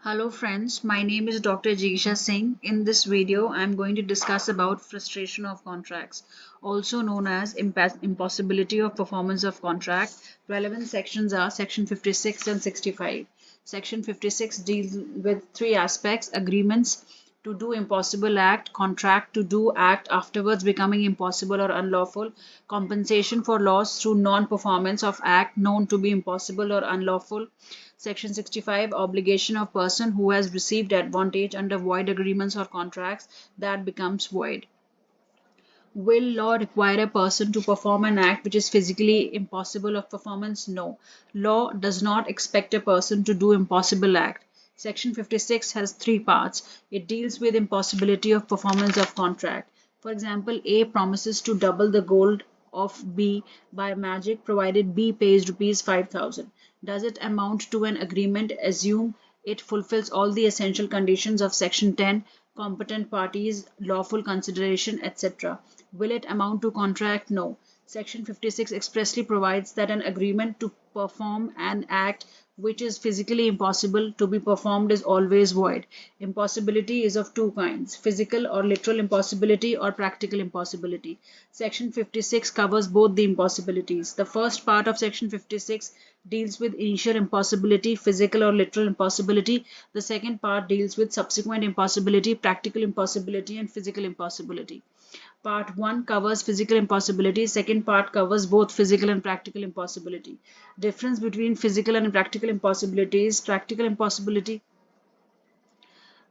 Hello friends, my name is Dr. Jigisha Singh. In this video, I am going to discuss about frustration of contracts, also known as impossibility of performance of contract. Relevant sections are section 56 and 65. Section 56 deals with three aspects: agreements to do impossible act, contract to do act afterwards becoming impossible or unlawful, compensation for loss through non-performance of act known to be impossible or unlawful. Section 65, obligation of person who has received advantage under void agreements or contracts that becomes void. Will law require a person to perform an act which is physically impossible of performance? No. Law does not expect a person to do impossible act. Section 56 has three parts. It deals with impossibility of performance of contract. For example, A promises to double the gold of B by magic provided B pays rupees 5,000. Does it amount to an agreement? Assume it fulfills all the essential conditions of Section 10, competent parties, lawful consideration, etc. Will it amount to contract? No. Section 56 expressly provides that an agreement to perform an act which is physically impossible to be performed is always void. Impossibility is of two kinds: physical or literal impossibility or practical impossibility. Section 56 covers both the impossibilities. The first part of Section 56 deals with initial impossibility, physical or literal impossibility. The second part deals with subsequent impossibility, practical impossibility, and physical impossibility. Part 1 covers physical impossibility. Second part covers both physical and practical impossibility. Difference between physical and practical impossibility is: practical impossibility,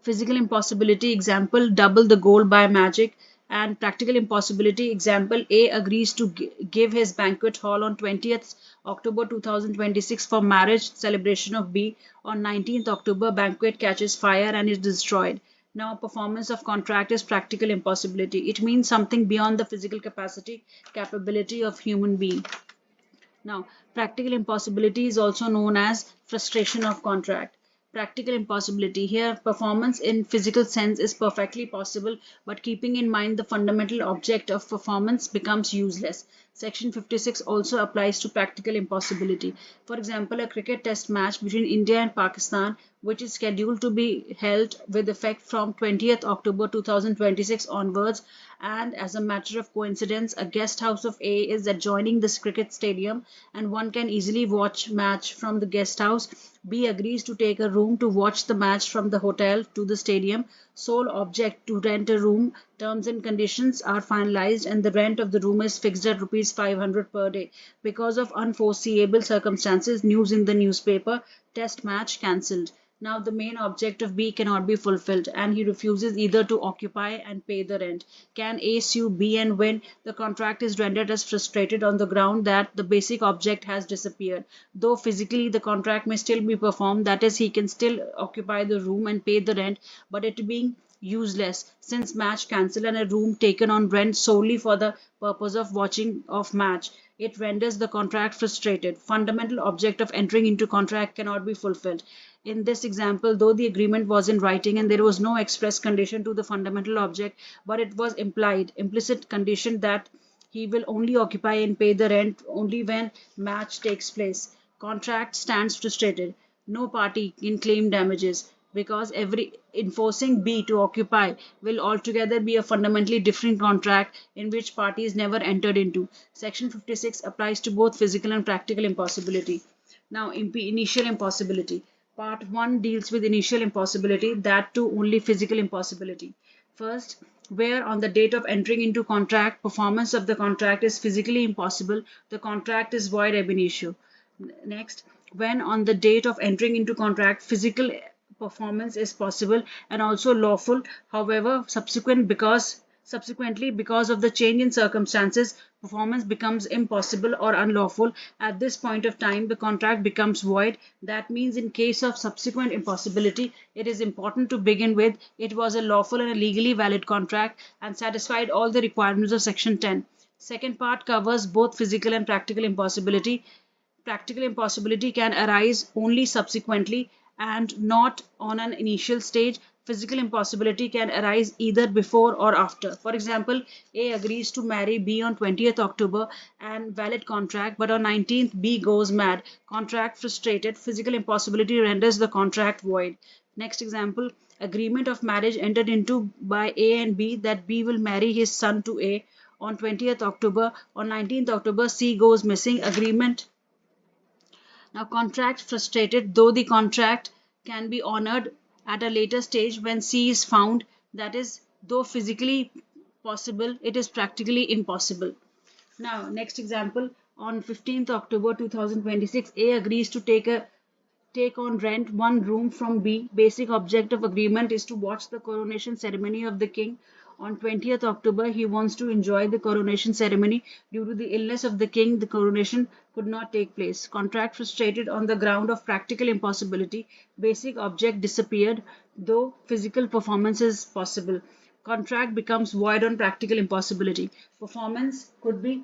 physical impossibility, example double the gold by magic, and practical impossibility, example A agrees to give his banquet hall on 20th October 2026 for marriage celebration of B. On 19th October, banquet catches fire and is destroyed. Now, performance of contract is practical impossibility. It means something beyond the physical capability of human being. Now, practical impossibility is also known as frustration of contract. Practical impossibility: here, performance in physical sense is perfectly possible, but keeping in mind the fundamental object of performance becomes useless. Section 56 also applies to practical impossibility. For example, a cricket test match between India and Pakistan, which is scheduled to be held with effect from 20th October 2026 onwards, and as a matter of coincidence, a guest house of A is adjoining this cricket stadium and one can easily watch match from the guest house. B agrees to take a room to watch the match from the hotel to the stadium. Sole object to rent a room. Terms and conditions are finalized and the rent of the room is fixed at rupees 500 per day. Because of unforeseeable circumstances, news in the newspaper, test match cancelled. Now the main object of B cannot be fulfilled and he refuses either to occupy and pay the rent. Can A sue B and win? The contract is rendered as frustrated on the ground that the basic object has disappeared. Though physically the contract may still be performed, that is, he can still occupy the room and pay the rent, but it being useless since match cancelled and a room taken on rent solely for the purpose of watching of match. It renders the contract frustrated. Fundamental object of entering into contract cannot be fulfilled. In this example, though the agreement was in writing and there was no express condition to the fundamental object, but it was implicit condition that he will only occupy and pay the rent only when match takes place. Contract stands frustrated. No party can claim damages because every enforcing B to occupy will altogether be a fundamentally different contract in which parties never entered into. Section 56 applies to both physical and practical impossibility. Now, initial impossibility. Part 1 deals with initial impossibility, that too only physical impossibility. First, where on the date of entering into contract, performance of the contract is physically impossible, the contract is void ab initio. Next, when on the date of entering into contract, physical performance is possible and also lawful, however, subsequently because of the change in circumstances, performance becomes impossible or unlawful. At this point of time, the contract becomes void. That means in case of subsequent impossibility, it is important to begin with it was a lawful and a legally valid contract and satisfied all the requirements of Section 10. Second part covers both physical and practical impossibility. Practical impossibility can arise only subsequently and not on an initial stage. physical impossibility can arise either before or after. For example, A agrees to marry B on 20th October and valid contract, but on 19th B goes mad. Contract frustrated. Physical impossibility renders the contract void. Next example, agreement of marriage entered into by A and B that B will marry his son to A on 20th October. On 19th October, C goes missing. Agreement now, contract frustrated, though the contract can be honored at a later stage when C is found, that is, though physically possible, it is practically impossible. Now, next example, on 15th October 2026, A agrees to take on rent one room from B. Basic object of agreement is to watch the coronation ceremony of the king. On 20th October, he wants to enjoy the coronation ceremony. Due to the illness of the king, the coronation could not take place. Contract frustrated on the ground of practical impossibility. Basic object disappeared, though physical performance is possible. Contract becomes void on practical impossibility. Performance could be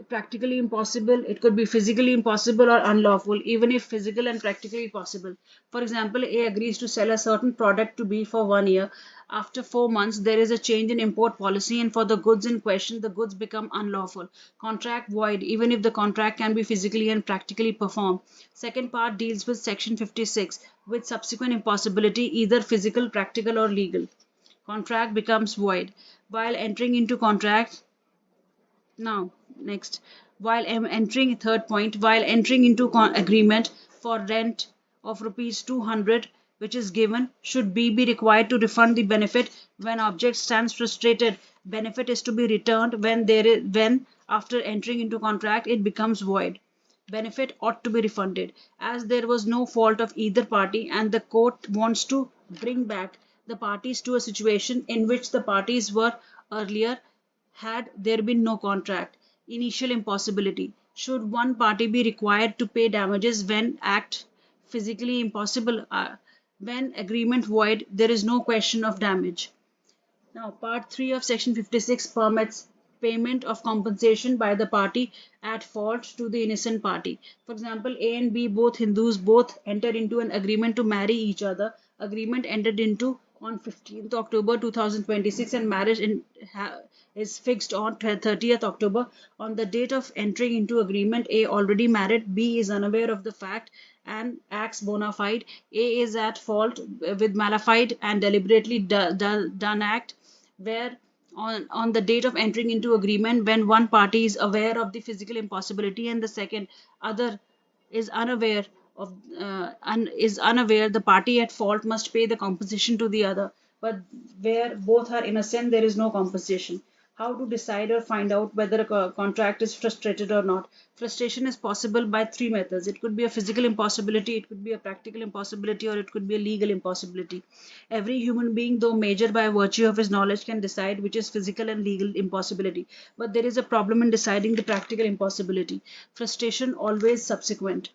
practically impossible, it could be physically impossible or unlawful, even if physical and practically possible. For example, A agrees to sell a certain product to B for 1 year. After 4 months, there is a change in import policy, and for the goods in question, the goods become unlawful. Contract void, even if the contract can be physically and practically performed. Second part deals with section 56, with subsequent impossibility, either physical, practical, or legal. Contract becomes void. While entering into contract, now, next, while entering third point, while entering into agreement for rent of rupees 200, which is given, should be required to refund the benefit when object stands frustrated. Benefit is to be returned when after entering into contract it becomes void. Benefit ought to be refunded as there was no fault of either party, and the court wants to bring back the parties to a situation in which the parties were earlier had there been no contract. Initial impossibility. Should one party be required to pay damages when act physically impossible? When agreement void, there is no question of damage. Now, part 3 of section 56 permits payment of compensation by the party at fault to the innocent party. For example, A and B, both Hindus, both enter into an agreement to marry each other. Agreement entered into on 15th October 2026 and marriage is fixed on 30th October. On the date of entering into agreement, A already married, B is unaware of the fact and acts bona fide. A is at fault with malified and deliberately done act where on the date of entering into agreement, when one party is aware of the physical impossibility and the second other is unaware is unaware, the party at fault must pay the compensation to the other, but where both are innocent there is no compensation. How to decide or find out whether a contract is frustrated or not? Frustration is possible by three methods. It could be a physical impossibility, it could be a practical impossibility, or it could be a legal impossibility. Every human being, though measured by virtue of his knowledge, can decide which is physical and legal impossibility, but there is a problem in deciding the practical impossibility. Frustration always subsequent.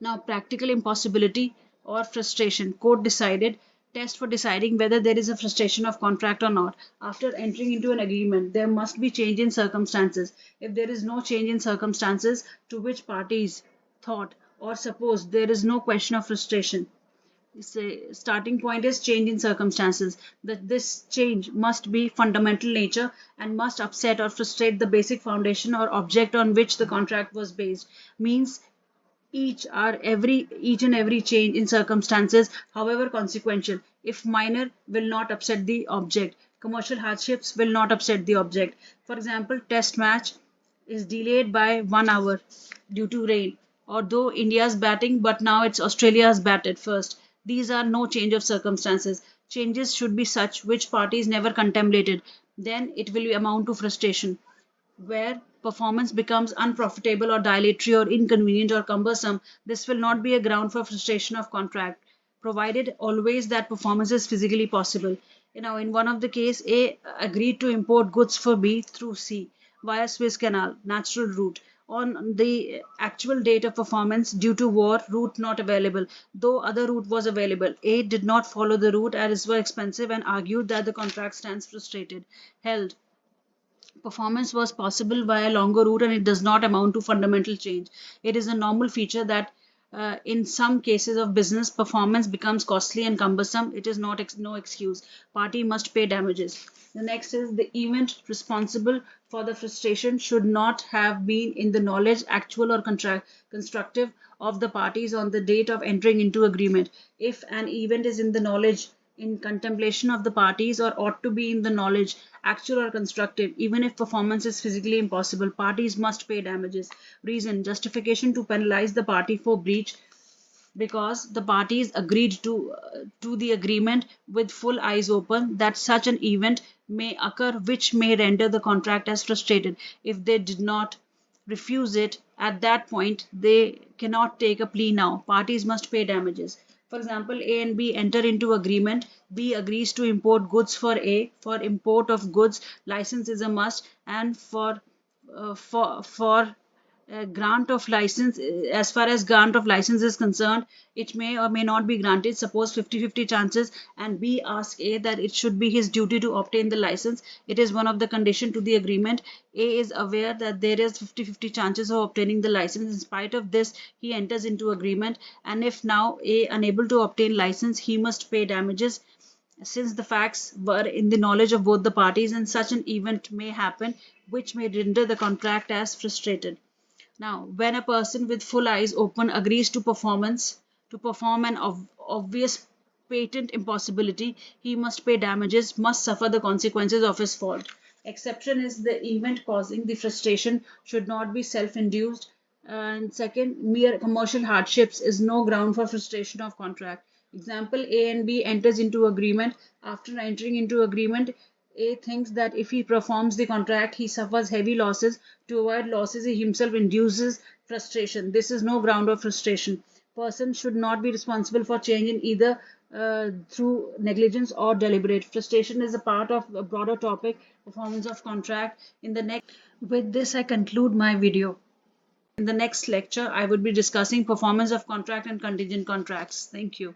Now, practical impossibility or frustration. Court decided. Test for deciding whether there is a frustration of contract or not. After entering into an agreement, there must be change in circumstances. If there is no change in circumstances to which parties thought or supposed, there is no question of frustration. Say, starting point is change in circumstances. That this change must be fundamental nature and must upset or frustrate the basic foundation or object on which the contract was based. Means each and every change in circumstances, however consequential, if minor, will not upset the object. Commercial hardships will not upset the object. For example, test match is delayed by 1 hour due to rain. Although India's batting, but now it's Australia's batted first. These are no change of circumstances. Changes should be such which parties never contemplated. Then it will amount to frustration where performance becomes unprofitable or dilatory or inconvenient or cumbersome. This will not be a ground for frustration of contract, provided always that performance is physically possible. In one of the case, A agreed to import goods for B through C via Suez Canal, natural route. On the actual date of performance, due to war, route not available. Though other route was available, A did not follow the route as it was expensive and argued that the contract stands frustrated. Held performance was possible via longer route and it does not amount to fundamental change. It is a normal feature that in some cases of business, performance becomes costly and cumbersome. It is not no excuse. Party must pay damages. The next is the event responsible for the frustration should not have been in the knowledge, actual or constructive, of the parties on the date of entering into agreement. If an event is in the knowledge, in contemplation of the parties, or ought to be in the knowledge, actual or constructive, even if performance is physically impossible, parties must pay damages. Reason: justification to penalize the party for breach because the parties agreed to the agreement with full eyes open that such an event may occur which may render the contract as frustrated. If they did not refuse it at that point, they cannot take a plea now. Parties must pay damages. For example, A and B enter into agreement. B agrees to import goods for A. For import of goods, license is a must, and for grant of license, as far as grant of license is concerned, it may or may not be granted. Suppose 50-50 chances, and B asks A that it should be his duty to obtain the license. It is one of the condition to the agreement. A is aware that there is 50-50 chances of obtaining the license. In spite of this, he enters into agreement, and if now A unable to obtain license, he must pay damages since the facts were in the knowledge of both the parties, and such an event may happen which may render the contract as frustrated. Now, when a person with full eyes open agrees to perform an obvious patent impossibility, he must pay damages, must suffer the consequences of his fault. Exception is the event causing the frustration should not be self-induced. And second, mere commercial hardships is no ground for frustration of contract. Example, A and B enters into agreement. After entering into agreement, A thinks that if he performs the contract, he suffers heavy losses. To avoid losses, he himself induces frustration. This is no ground of frustration. Person should not be responsible for change in either through negligence or deliberate. Frustration is a part of a broader topic, performance of contract. With this, I conclude my video. In the next lecture, I would be discussing performance of contract and contingent contracts. Thank you.